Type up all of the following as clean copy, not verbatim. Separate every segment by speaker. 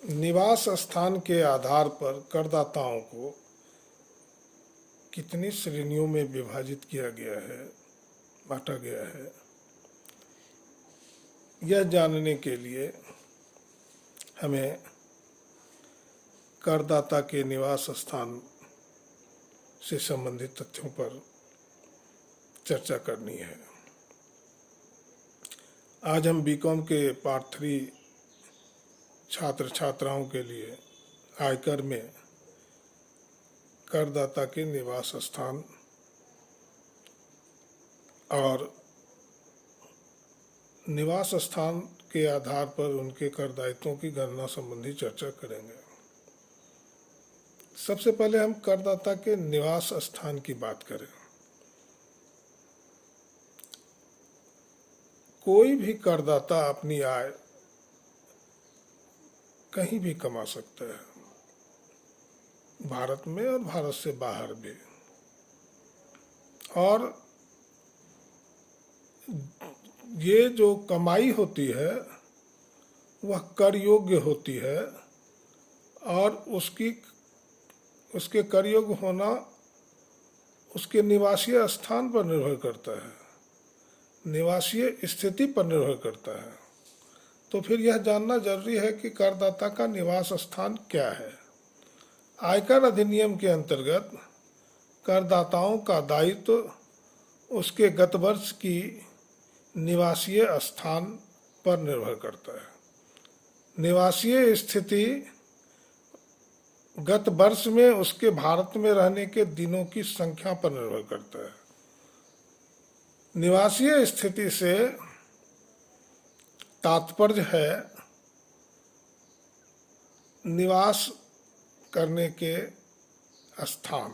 Speaker 1: निवास स्थान के आधार पर करदाताओं को कितनी श्रेणियों में विभाजित किया गया है, बांटा गया है, यह जानने के लिए हमें करदाता के निवास स्थान से संबंधित तथ्यों पर चर्चा करनी है। आज हम बीकॉम के पार्ट 3 छात्र छात्राओं के लिए आयकर में करदाता के निवास स्थान और निवास स्थान के आधार पर उनके कर दायित्वों की गणना संबंधी चर्चा करेंगे। सबसे पहले हम करदाता के निवास स्थान की बात करें। कोई भी करदाता अपनी आय कहीं भी कमा सकता है, भारत में और भारत से बाहर भी, और ये जो कमाई होती है वह कर योग्य होती है और उसके कर योग्य होना उसके निवासीय स्थान पर निर्भर करता है, निवासीय स्थिति पर निर्भर करता है। तो फिर यह जानना जरूरी है कि करदाता का निवास स्थान क्या है। आयकर अधिनियम के अंतर्गत करदाताओं का दायित्व उसके गत वर्ष की निवासीय स्थान पर निर्भर करता है। निवासीय स्थिति गत वर्ष में उसके भारत में रहने के दिनों की संख्या पर निर्भर करता है। निवासीय स्थिति से तात्पर्य है निवास करने के स्थान।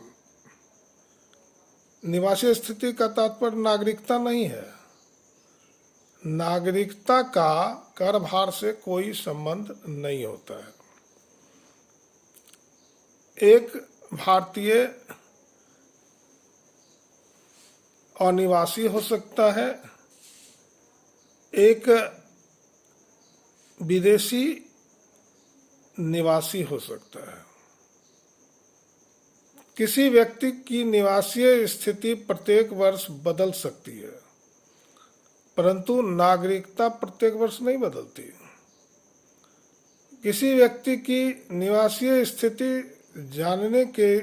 Speaker 1: निवासीय स्थिति का तात्पर्य नागरिकता नहीं है। नागरिकता का कर भार से कोई संबंध नहीं होता है। एक भारतीय अनिवासी हो सकता है, एक विदेशी निवासी हो सकता है। किसी व्यक्ति की निवासीय स्थिति प्रत्येक वर्ष बदल सकती है, परंतु नागरिकता प्रत्येक वर्ष नहीं बदलती। किसी व्यक्ति की निवासीय स्थिति जानने के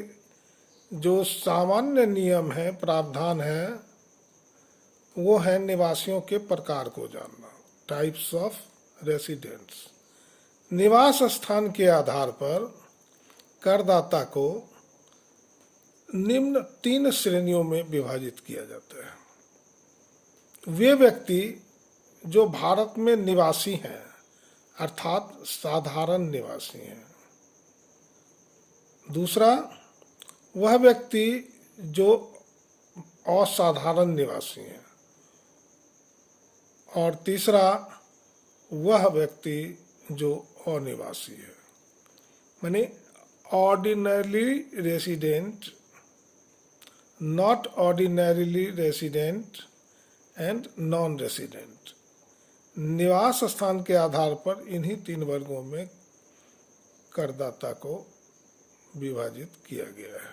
Speaker 1: जो सामान्य नियम है, प्रावधान है, वो है निवासियों के प्रकार को जानना, टाइप्स ऑफ रेसिडेंट्स। निवास स्थान के आधार पर करदाता को निम्न 3 श्रेणियों में विभाजित किया जाता है। वे व्यक्ति जो भारत में निवासी हैं, अर्थात साधारण निवासी हैं। दूसरा, वह व्यक्ति जो असाधारण निवासी हैं। और तीसरा, वह व्यक्ति जो अनिवासी है, माने ordinary resident, not ordinarily resident and non resident. निवास स्थान के आधार पर इन्हीं 3 वर्गों में करदाता को विभाजित किया गया है।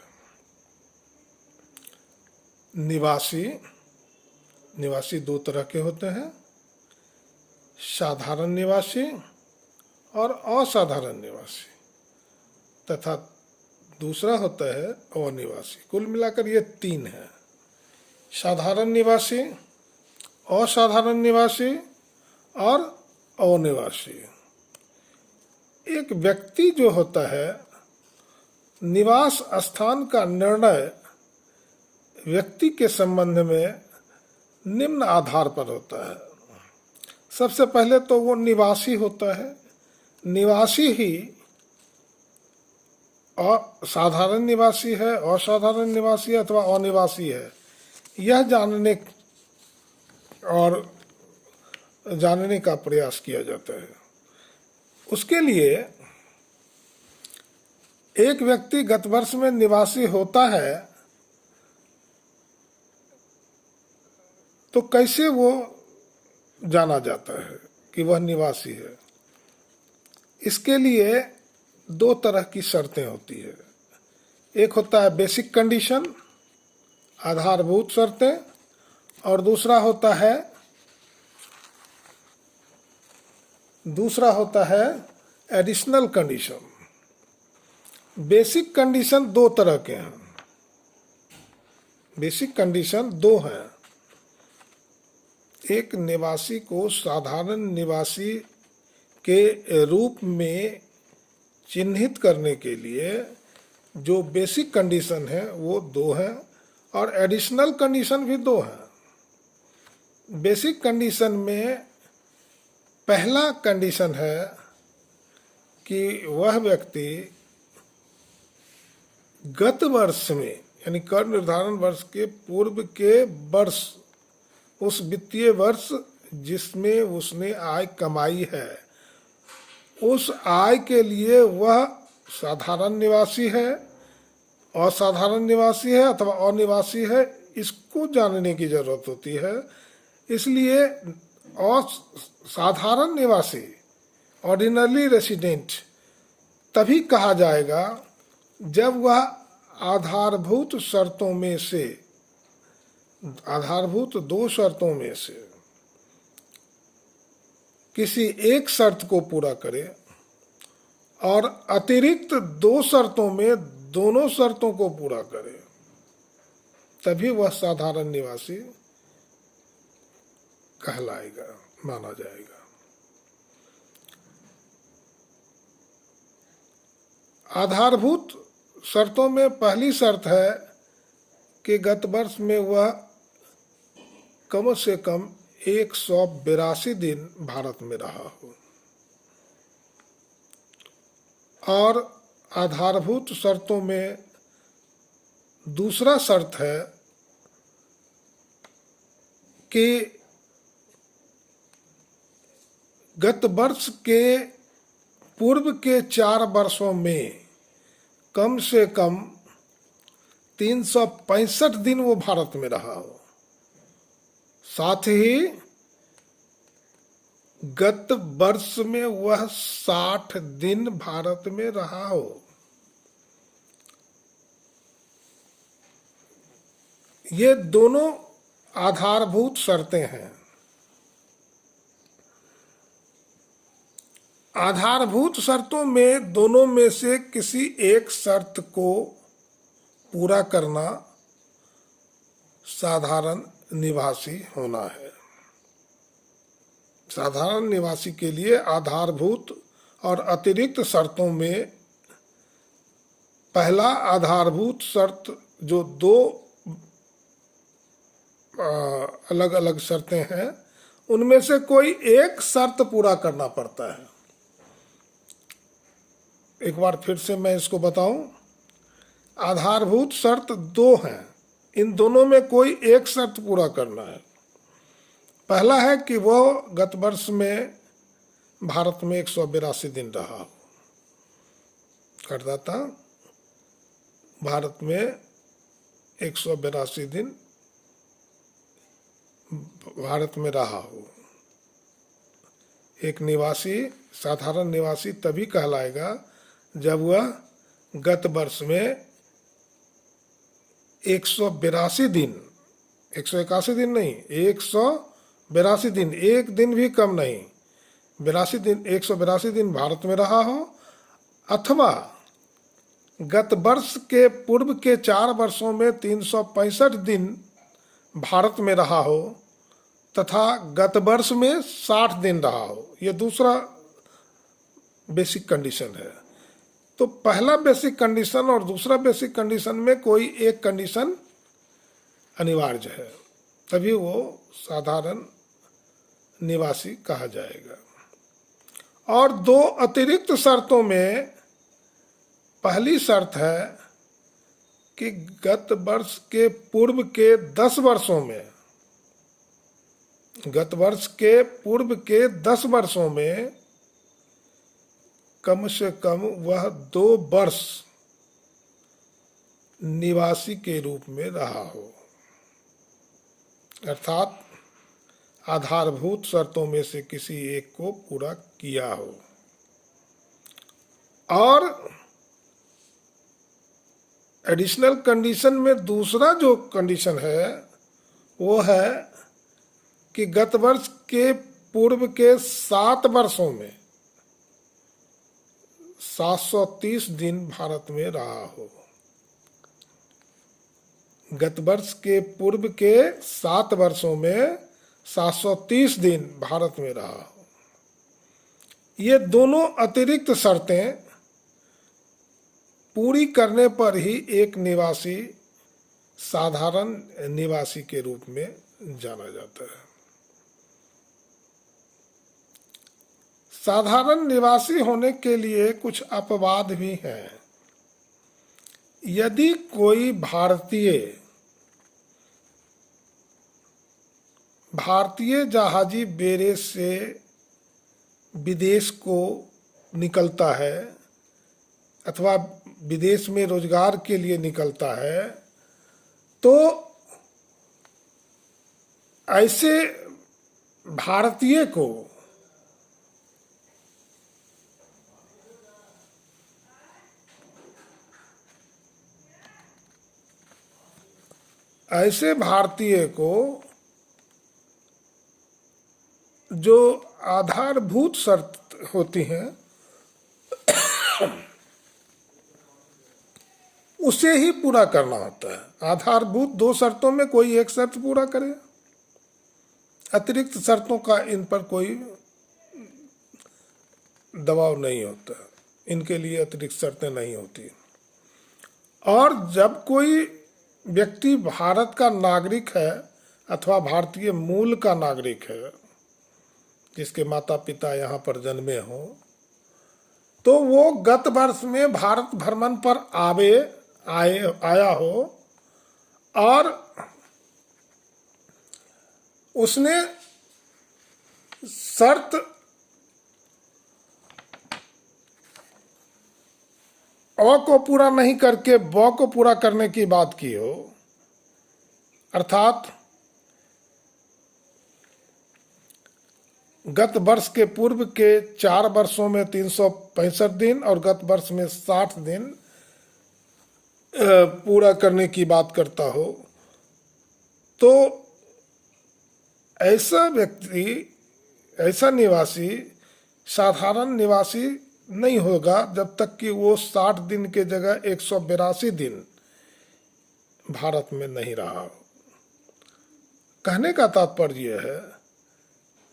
Speaker 1: निवासी 2 तरह के होते हैं, साधारण निवासी और असाधारण निवासी, तथा दूसरा होता है अनिवासी। कुल मिलाकर ये 3 है, साधारण निवासी, असाधारण निवासी और अनिवासी। एक व्यक्ति जो होता है, निवास स्थान का निर्णय व्यक्ति के संबंध में निम्न आधार पर होता है। सबसे पहले तो वो निवासी होता है। निवासी ही साधारण निवासी है, असाधारण निवासी अथवा अनिवासी है, यह जानने का प्रयास किया जाता है। उसके लिए एक व्यक्ति गत वर्ष में निवासी होता है तो कैसे वो जाना जाता है कि वह निवासी है? इसके लिए दो तरह की शर्तें होती है। एक होता है बेसिक कंडीशन, आधारभूत शर्तें, और दूसरा होता है एडिशनल कंडीशन। बेसिक कंडीशन दो तरह के हैं। बेसिक कंडीशन दो हैं। एक निवासी को साधारण निवासी के रूप में चिन्हित करने के लिए जो बेसिक कंडीशन है वो दो हैं, और एडिशनल कंडीशन भी दो हैं। बेसिक कंडीशन में पहला कंडीशन है कि वह व्यक्ति गत वर्ष में, यानी कर निर्धारण वर्ष के पूर्व के वर्ष, उस वित्तीय वर्ष जिसमें उसने आय कमाई है, उस आय के लिए वह साधारण निवासी है, असाधारण निवासी है अथवा अनिवासी है, इसको जानने की जरूरत होती है। इसलिए असाधारण निवासी, ऑर्डिनरी रेसिडेंट, तभी कहा जाएगा जब वह आधारभूत शर्तों में से, आधारभूत दो शर्तों में से किसी एक शर्त को पूरा करे और अतिरिक्त दो शर्तों में दोनों शर्तों को पूरा करे, तभी वह साधारण निवासी कहलाएगा, माना जाएगा। आधारभूत शर्तों में पहली शर्त है कि गत वर्ष में वह कम से कम 182 दिन भारत में रहा हो, और आधारभूत शर्तों में दूसरा शर्त है कि गत वर्ष के पूर्व के 4 वर्षों में कम से कम 365 दिन वो भारत में रहा हो, साथ ही गत वर्ष में वह 60 दिन भारत में रहा हो। ये दोनों आधारभूत शर्तें हैं। आधारभूत शर्तों में दोनों में से किसी एक शर्त को पूरा करना साधारण निवासी होना है। साधारण निवासी के लिए आधारभूत और अतिरिक्त शर्तों में पहला आधारभूत शर्त, जो दो अलग अलग शर्तें हैं, उनमें से कोई एक शर्त पूरा करना पड़ता है। एक बार फिर से मैं इसको बताऊं। आधारभूत शर्त दो हैं, इन दोनों में कोई एक शर्त पूरा करना है। पहला है कि वह गत वर्ष में भारत में 182 दिन रहा हो, करदाता भारत में 182 दिन भारत में रहा हो। एक निवासी, साधारण निवासी तभी कहलाएगा जब वह गत वर्ष में 182 दिन, 181 दिन नहीं, 182 दिन, एक दिन भी कम नहीं, 82 दिन, 182 दिन भारत में रहा हो, अथवा गत वर्ष के पूर्व के 4 वर्षों में 365 दिन भारत में रहा हो, तथा गत वर्ष में 60 दिन रहा हो। यह दूसरा बेसिक कंडीशन है। तो पहला बेसिक कंडीशन और दूसरा बेसिक कंडीशन में कोई एक कंडीशन अनिवार्य है, तभी वो साधारण निवासी कहा जाएगा। और दो अतिरिक्त शर्तों में पहली शर्त है कि गत वर्ष के पूर्व के 10 वर्षों में, गत वर्ष के पूर्व के 10 वर्षों में कम से कम वह 2 वर्ष निवासी के रूप में रहा हो, अर्थात आधारभूत शर्तों में से किसी एक को पूरा किया हो। और एडिशनल कंडीशन में दूसरा जो कंडीशन है वो है कि गत वर्ष के पूर्व के 7 वर्षों में 730 दिन भारत में रहा हो। गत वर्ष के पूर्व के 7 वर्षों में 730 दिन भारत में रहा हो। ये दोनों अतिरिक्त शर्तें पूरी करने पर ही एक निवासी साधारण निवासी के रूप में जाना जाता है। साधारण निवासी होने के लिए कुछ अपवाद भी हैं। यदि कोई भारतीय जहाजी बेड़े से विदेश को निकलता है अथवा विदेश में रोजगार के लिए निकलता है, तो ऐसे भारतीय को जो आधारभूत शर्त होती हैं उसे ही पूरा करना होता है। आधारभूत 2 शर्तों में कोई एक शर्त पूरा करे, अतिरिक्त शर्तों का इन पर कोई दबाव नहीं होता, इनके लिए अतिरिक्त शर्तें नहीं होती। और जब कोई व्यक्ति भारत का नागरिक है अथवा भारतीय मूल का नागरिक है, जिसके माता पिता यहाँ पर जन्मे हों, तो वो गत वर्ष में भारत भ्रमण पर आया हो और उसने शर्त अ को पूरा नहीं करके ब को पूरा करने की बात की हो, अर्थात गत वर्ष के पूर्व के 4 वर्षों में 365 दिन और गत वर्ष में 60 दिन पूरा करने की बात करता हो, तो ऐसा व्यक्ति, ऐसा निवासी साधारण निवासी नहीं होगा जब तक कि वो 60 दिन के जगह 182 दिन भारत में नहीं रहा हो। कहने का तात्पर्य है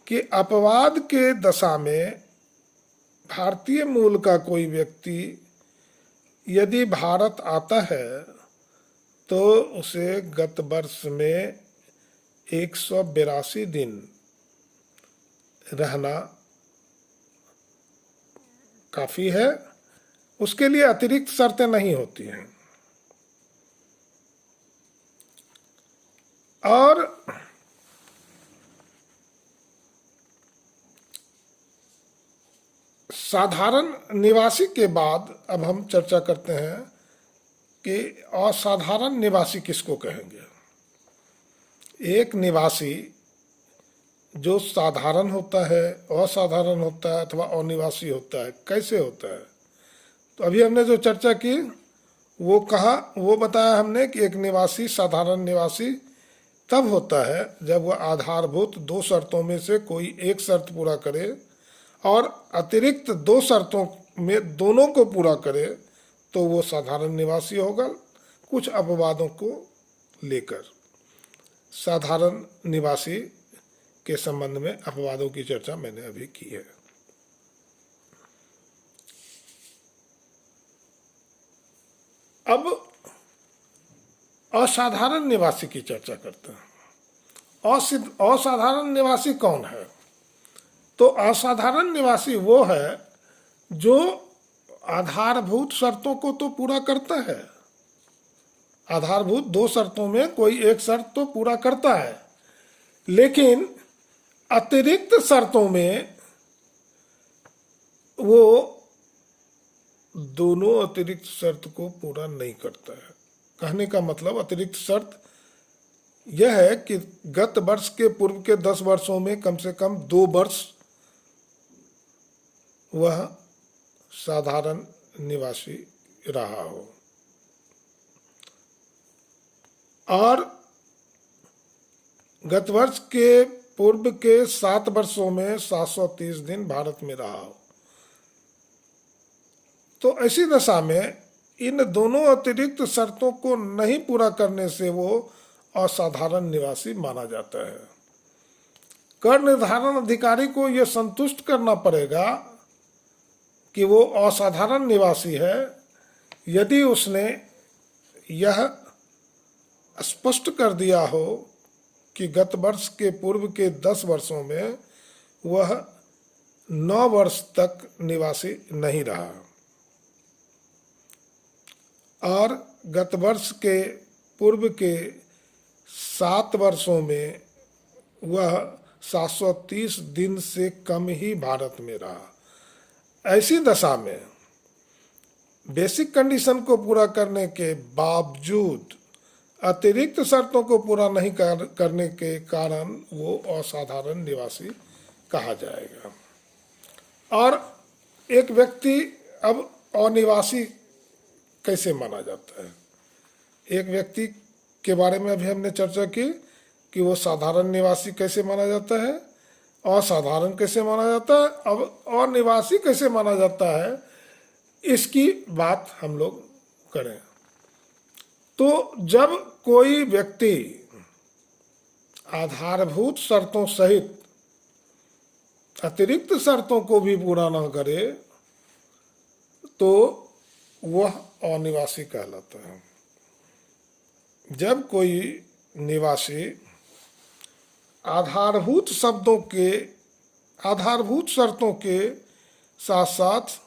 Speaker 1: कि अपवाद के दशा में भारतीय मूल का कोई व्यक्ति यदि भारत आता है तो उसे गत वर्ष में 182 दिन रहना काफी है, उसके लिए अतिरिक्त शर्तें नहीं होती हैं। और साधारण निवासी के बाद अब हम चर्चा करते हैं कि असाधारण निवासी किसको कहेंगे। एक निवासी जो साधारण होता है, असाधारण होता है अथवा अनिवासी होता है, कैसे होता है? तो अभी हमने जो चर्चा की वो बताया हमने कि एक निवासी साधारण निवासी तब होता है जब वह आधारभूत 2 शर्तों में से कोई एक शर्त पूरा करे और अतिरिक्त 2 शर्तों में दोनों को पूरा करे तो वो साधारण निवासी होगा। कुछ अपवादों को लेकर साधारण निवासी के संबंध में अपवादों की चर्चा मैंने अभी की है। अब असाधारण निवासी की चर्चा करते हैं। असाधारण निवासी कौन है? तो असाधारण निवासी वो है जो आधारभूत शर्तों को तो पूरा करता है, आधारभूत 2 शर्तों में कोई एक शर्त तो पूरा करता है, लेकिन अतिरिक्त शर्तों में वो दोनों अतिरिक्त शर्त को पूरा नहीं करता है। कहने का मतलब अतिरिक्त शर्त यह है कि गत वर्ष के पूर्व के 10 वर्षों में कम से कम 2 वर्ष वह साधारण निवासी रहा हो। और गत वर्ष के पूर्व के 7 वर्षों में 730 दिन भारत में रहा हो। तो ऐसी दशा में इन दोनों अतिरिक्त शर्तों को नहीं पूरा करने से वो असाधारण निवासी माना जाता है। कर निर्धारण अधिकारी को यह संतुष्ट करना पड़ेगा कि वो असाधारण निवासी है। यदि उसने यह स्पष्ट कर दिया हो कि गत वर्ष के पूर्व के 10 वर्षों में वह 9 वर्ष तक निवासी नहीं रहा और गत वर्ष के पूर्व के 7 वर्षों में वह 730 दिन से कम ही भारत में रहा। ऐसी दशा में बेसिक कंडीशन को पूरा करने के बावजूद अतिरिक्त शर्तों को पूरा नहीं करने के कारण वो असाधारण निवासी कहा जाएगा। और एक व्यक्ति अब अनिवासी कैसे माना जाता है? एक व्यक्ति के बारे में अभी हमने चर्चा की कि वो साधारण निवासी कैसे माना जाता है, असाधारण कैसे माना जाता है, अब अनिवासी कैसे माना जाता है, इसकी बात हम लोग करें। तो जब कोई व्यक्ति आधारभूत शर्तों सहित अतिरिक्त शर्तों को भी पूरा न करे तो वह अनिवासी कहलाता है। जब कोई निवासी आधारभूत शर्तों के साथ साथ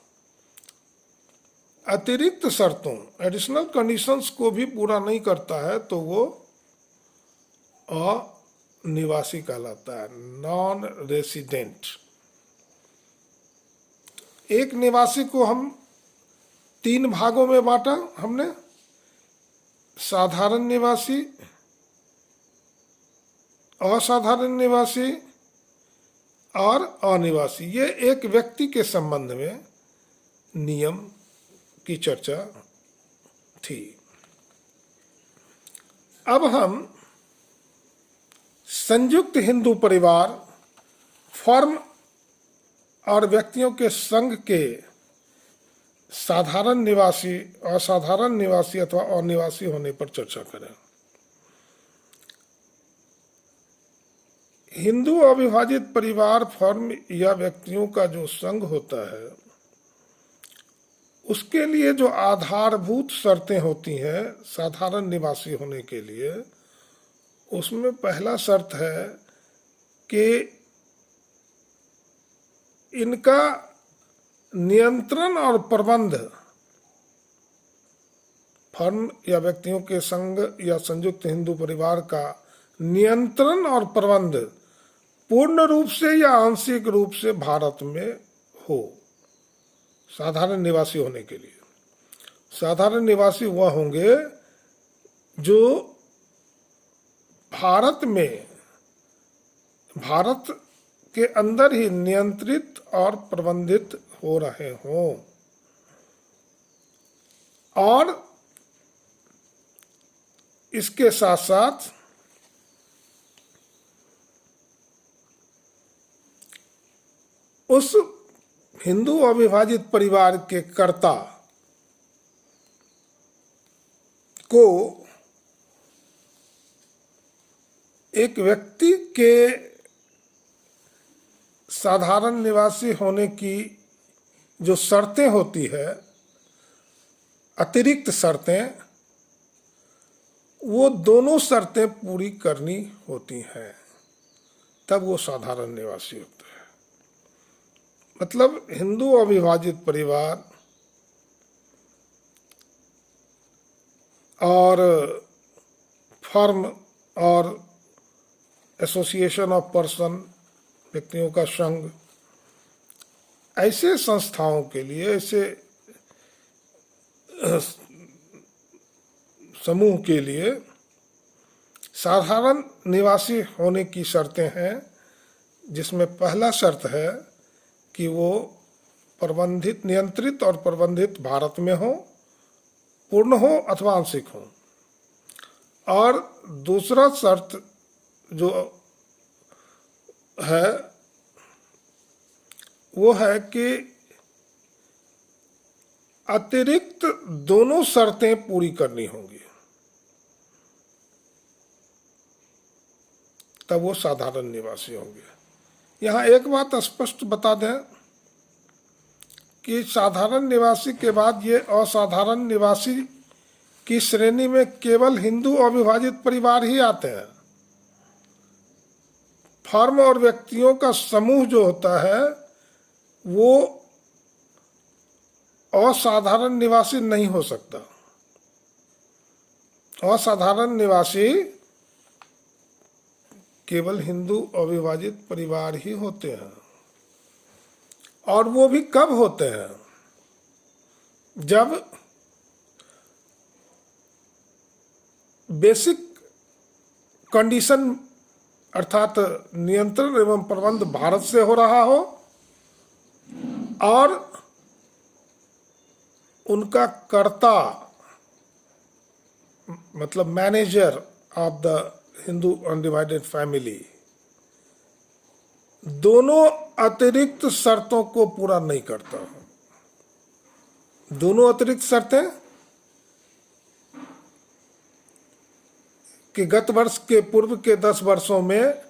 Speaker 1: अतिरिक्त शर्तों एडिशनल कंडीशंस को भी पूरा नहीं करता है तो वो अनिवासी कहलाता है, नॉन रेसिडेंट। एक निवासी को हम 3 भागों में बांटा हमने, साधारण निवासी, असाधारण निवासी और अनिवासी। ये एक व्यक्ति के संबंध में नियम की चर्चा थी। अब हम संयुक्त हिंदू परिवार, फर्म और व्यक्तियों के संघ के साधारण निवासी, असाधारण निवासी अथवा अनिवासी होने पर चर्चा करें। हिंदू अविभाजित परिवार, फर्म या व्यक्तियों का जो संघ होता है उसके लिए जो आधारभूत शर्तें होती हैं साधारण निवासी होने के लिए, उसमें पहला शर्त है कि इनका नियंत्रण और प्रबंध, फर्म या व्यक्तियों के संघ या संयुक्त हिंदू परिवार का नियंत्रण और प्रबंध पूर्ण रूप से या आंशिक रूप से भारत में हो साधारण निवासी होने के लिए। साधारण निवासी वह होंगे जो भारत में, भारत के अंदर ही नियंत्रित और प्रबंधित हो रहे हों और इसके साथ साथ उस हिंदू अविभाजित परिवार के कर्ता को एक व्यक्ति के साधारण निवासी होने की जो शर्तें होती है, अतिरिक्त शर्तें, वो दोनों शर्तें पूरी करनी होती हैं, तब वो साधारण निवासी होता है। मतलब हिंदू अविभाजित परिवार और फर्म और एसोसिएशन ऑफ पर्सन, व्यक्तियों का संघ, ऐसे संस्थाओं के लिए, ऐसे समूह के लिए साधारण निवासी होने की शर्तें हैं, जिसमें पहला शर्त है कि वो प्रबंधित, नियंत्रित और प्रबंधित भारत में हो, पूर्ण हो अथवा आंशिक हो। और दूसरा शर्त जो है वो है कि अतिरिक्त दोनों शर्तें पूरी करनी होंगी, तब वो साधारण निवासी होंगे। यहाँ एक बात स्पष्ट बता दें कि साधारण निवासी के बाद ये असाधारण निवासी की श्रेणी में केवल हिंदू अविभाजित परिवार ही आते हैं। फर्म और व्यक्तियों का समूह जो होता है वो असाधारण निवासी नहीं हो सकता। असाधारण निवासी केवल हिंदू अविभाजित परिवार ही होते हैं। और वो भी कब होते हैं? जब बेसिक कंडीशन अर्थात नियंत्रण एवं प्रबंध भारत से हो रहा हो और उनका कर्ता मतलब manager of the Hindu undivided family दोनों अतिरिक्त शर्तों को पूरा नहीं करता। दोनों अतिरिक्त शर्तें कि गत वर्ष के पूर्व के 10 वर्षों में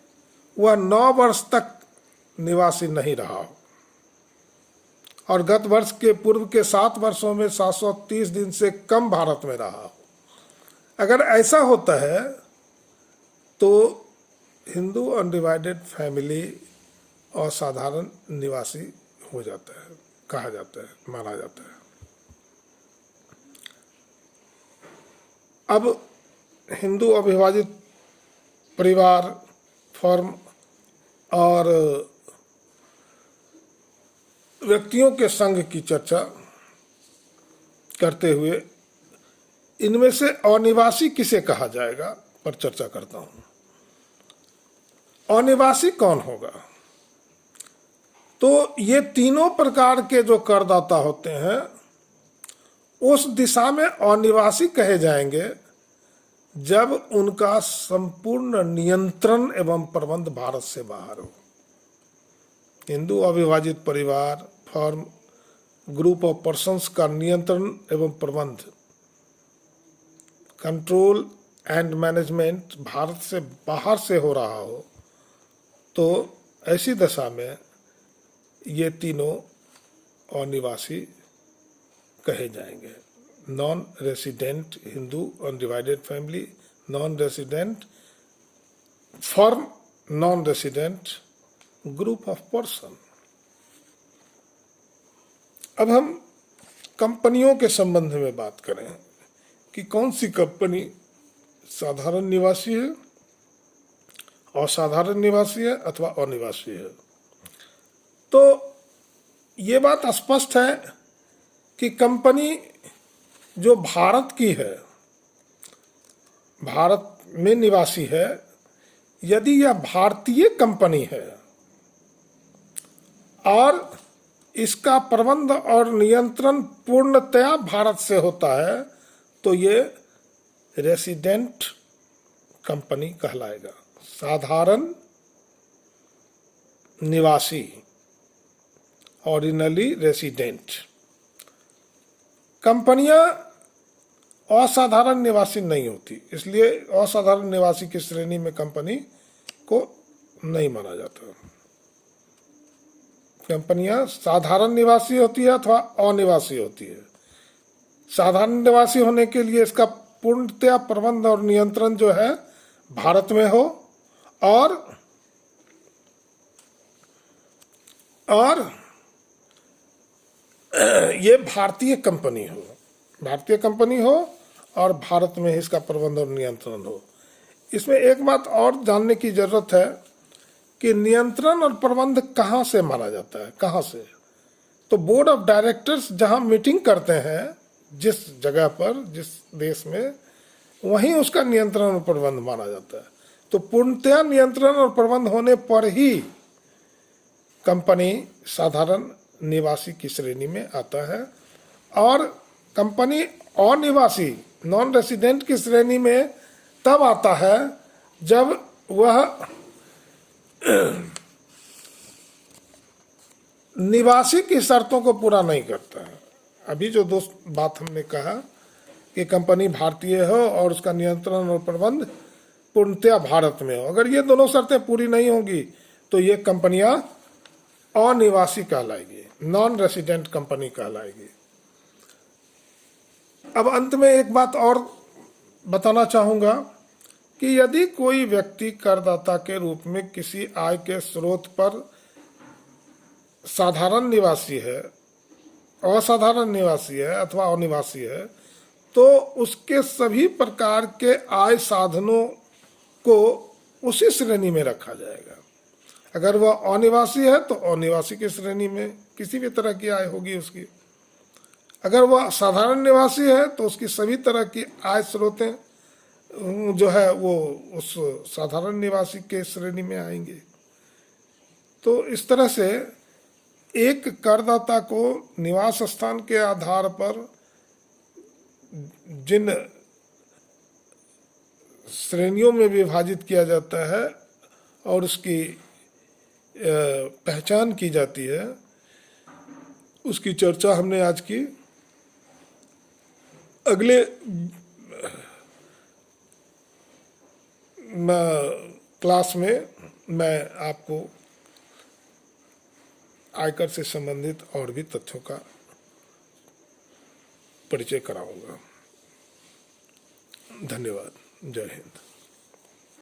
Speaker 1: वह 9 वर्ष तक निवासी नहीं रहा हो और गत वर्ष के पूर्व के 7 वर्षों में 730 दिन से कम भारत में रहा हो। अगर ऐसा होता है तो हिंदू अनडिवाइडेड फैमिली असाधारण निवासी हो जाता है, कहा जाता है, माना जाता है। अब हिंदू अविभाजित परिवार, फर्म और व्यक्तियों के संघ की चर्चा करते हुए इनमें से अनिवासी किसे कहा जाएगा पर चर्चा करता हूं। अनिवासी कौन होगा? तो ये तीनों प्रकार के जो करदाता होते हैं उस दिशा में अनिवासी कहे जाएंगे जब उनका संपूर्ण नियंत्रण एवं प्रबंध भारत से बाहर हो। हिंदू अविभाजित परिवार, फर्म, ग्रुप ऑफ पर्सन्स का नियंत्रण एवं प्रबंध, कंट्रोल एंड मैनेजमेंट भारत से बाहर से हो रहा हो, तो ऐसी दशा में ये तीनों अनिवासी कहे जाएंगे। Non resident Hindu undivided family, non resident firm, non resident group of person. अब हम कंपनियों के संबंध में बात करें कि कौन सी कंपनी साधारण निवासी है, असाधारण निवासी है अथवा अनिवासी है। तो ये बात स्पष्ट है कि कंपनी जो भारत की है, भारत में निवासी है, यदि यह भारतीय कंपनी है और इसका प्रबंध और नियंत्रण पूर्णतया भारत से होता है तो ये रेसिडेंट कंपनी कहलाएगा। साधारण निवासी, ऑर्डिनरी रेसिडेंट। कंपनियां असाधारण निवासी नहीं होती, इसलिए असाधारण निवासी की श्रेणी में कंपनी को नहीं माना जाता। कंपनियां साधारण निवासी होती है अथवा अनिवासी होती है। साधारण निवासी होने के लिए इसका पूर्णतया प्रबंध और नियंत्रण जो है भारत में हो और ये भारतीय कंपनी हो और भारत में इसका प्रबंध और नियंत्रण हो। इसमें एक बात और जानने की जरूरत है कि नियंत्रण और प्रबंध कहाँ से माना जाता है, कहाँ से? तो बोर्ड ऑफ डायरेक्टर्स जहाँ मीटिंग करते हैं जिस जगह पर, जिस देश में, वहीं उसका नियंत्रण और प्रबंध माना जाता है। तो पूर्णतया नियंत्रण और प्रबंध होने पर ही कंपनी साधारण निवासी की श्रेणी में आता है, और कंपनी अनिवासी नॉन रेसिडेंट की श्रेणी में तब आता है जब वह निवासी की शर्तों को पूरा नहीं करता है। अभी जो दोस्त बात हमने कहा कि कंपनी भारतीय हो और उसका नियंत्रण और प्रबंध पूर्णतया भारत में हो, अगर ये दोनों शर्तें पूरी नहीं होंगी तो ये कंपनियां अनिवासी कहलाएगी, नॉन रेसिडेंट कंपनी कहलाएगी। अब अंत में एक बात और बताना चाहूँगा कि यदि कोई व्यक्ति करदाता के रूप में किसी आय के स्रोत पर साधारण निवासी है, असाधारण निवासी है अथवा अनिवासी है, तो उसके सभी प्रकार के आय साधनों को उसी श्रेणी में रखा जाएगा। अगर वह अनिवासी है तो अनिवासी की श्रेणी में किसी भी तरह की आय होगी उसकी। अगर वह साधारण निवासी है तो उसकी सभी तरह की आय स्रोतें जो है वो उस साधारण निवासी के श्रेणी में आएंगे। तो इस तरह से एक करदाता को निवास स्थान के आधार पर जिन श्रेणियों में विभाजित किया जाता है और उसकी पहचान की जाती है, उसकी चर्चा हमने आज की। अगले क्लास में मैं आपको आयकर से संबंधित और भी तथ्यों का परिचय कराऊंगा। धन्यवाद। जय हिंद।